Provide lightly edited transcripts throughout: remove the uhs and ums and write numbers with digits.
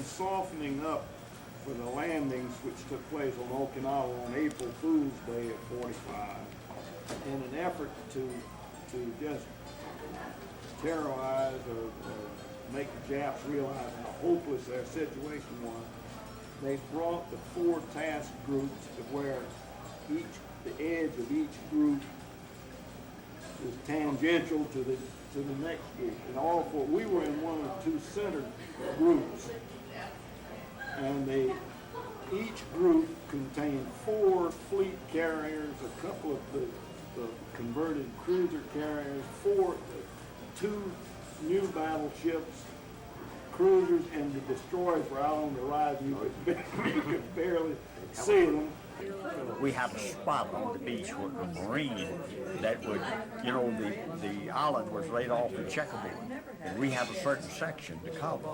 been softening up for the landings which took place on Okinawa on April Fool's Day of 45 in an effort to just terrorize or make the Japs realize how hopeless their situation was. They brought the 4 task groups to where the edge of each group was tangential to the next group. And all 4, we were in one of 2 center groups. And each group contained 4 fleet carriers, a couple of the converted cruiser carriers, 2 new battleships, cruisers, and the destroyers were out on the horizon. You could barely see them. We have a spot on the beach with a marine that would, the island was right off the checkerboard. And we have a certain section to cover.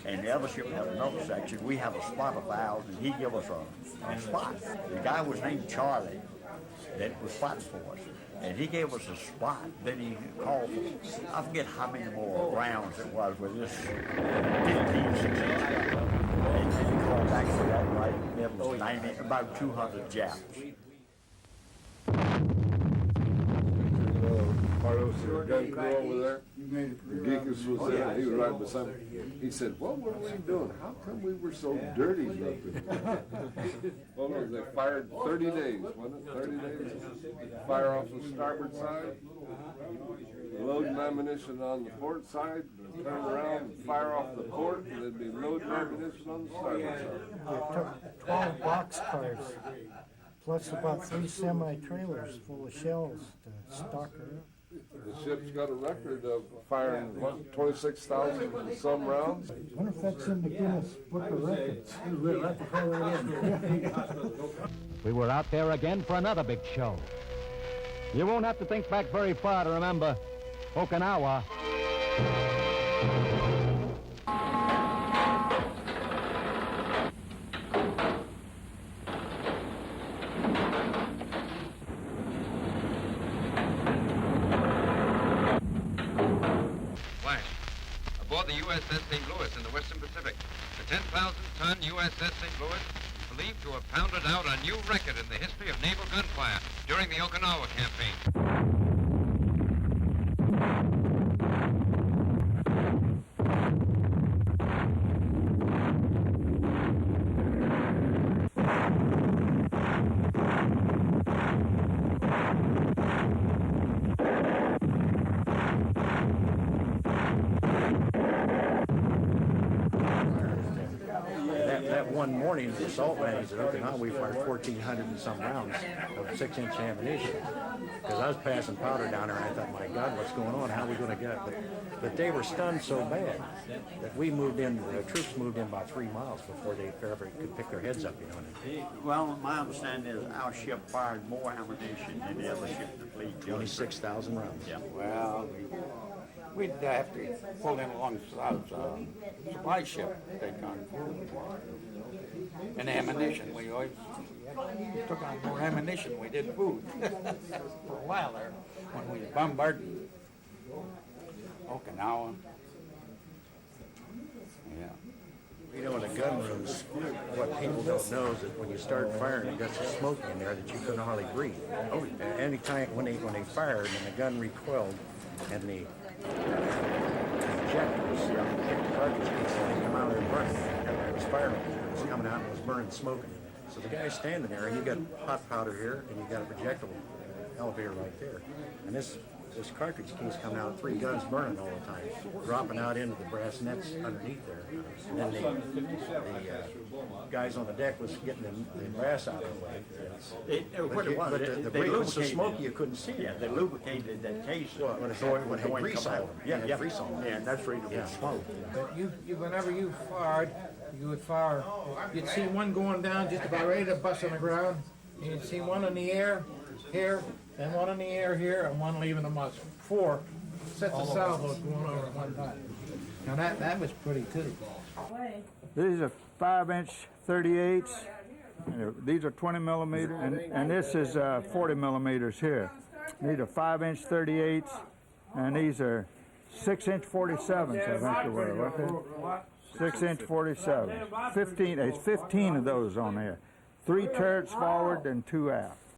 And the other ship has another section. We have a spot of ours, and he gave us a spot. The guy was named Charlie that was fighting for us. And he gave us a spot. Then he called for, I forget how many more rounds it was with this 15, 16 and then he called back for that right. It was 90, about 200 Japs. Carlos, the gun crew over there, the Geekus was there, he was right beside me. He said, what were we doing? How come we were so dirty looking? Well, no, they fired 30 days, wasn't it? 30 days? Fire off the starboard side, loading ammunition on the port side, turn around and fire off the port, and they'd be loading ammunition on the starboard side. They took 12 boxcars, plus about 3 semi-trailers full of shells to stock her up. The ship's got a record of firing, 26,000 some rounds. I wonder if that's in the Guinness Book of Records. We were out there again for another big show. You won't have to think back very far to remember Okinawa. Aboard the USS St. Louis in the Western Pacific, the 10,000-ton USS St. Louis is believed to have pounded out a new record in the history of naval gunfire during the Okinawa campaign. That one morning, the assault landings at Okinawa, we fired 1,400 and some rounds of 6-inch ammunition. Because I was passing powder down there, and I thought, my God, what's going on? How are we going to get it? But they were stunned so bad that we moved in, the troops moved in about 3 miles before they ever could pick their heads up, Well, my understanding is our ship fired more ammunition than the other ship in the fleet. Only 6,000 rounds. Yeah. Well, we'd have to pull in alongside supply ship to take on food. And ammunition, we always took on more ammunition, we did food. For a while there, when we bombarded Okinawa. Yeah. In the gun rooms, what people don't know is that when you start firing, it got so smoky in there that you couldn't hardly breathe. Any time when they fired and the gun recoiled and the ejectors, the cartridge case, when they come out of there burning, it was firing, it was coming out and it was burning, smoking. So the guy's standing there, and you got hot powder here, and you got a projectile elevator right there, and this cartridge case coming out, 3 guns burning all the time, dropping out into the brass nets underneath there. And then the guys on the deck was getting the brass out of the way. But the break was so smoky you couldn't see it. Yeah, they lubricated that case. Well, when it had grease on them. Yeah, grease on them. Yeah, and that's reason it smoke. But whenever you fired, you would fire, you'd see one going down just about ready to bust on the ground, and you'd see one in the air here, and one in the air here, and one leaving the muzzle. 4 sets of salvos going over at one time. Now that was pretty too. These are 5-inch 38s. These are 20 millimeter, and this is 40 millimeters here. These are 5-inch 38s, and these are 6-inch 47s, I think they were, weren't they? 6-inch 47s. 15, there's 15 of those on there. 3 turrets forward and 2 aft.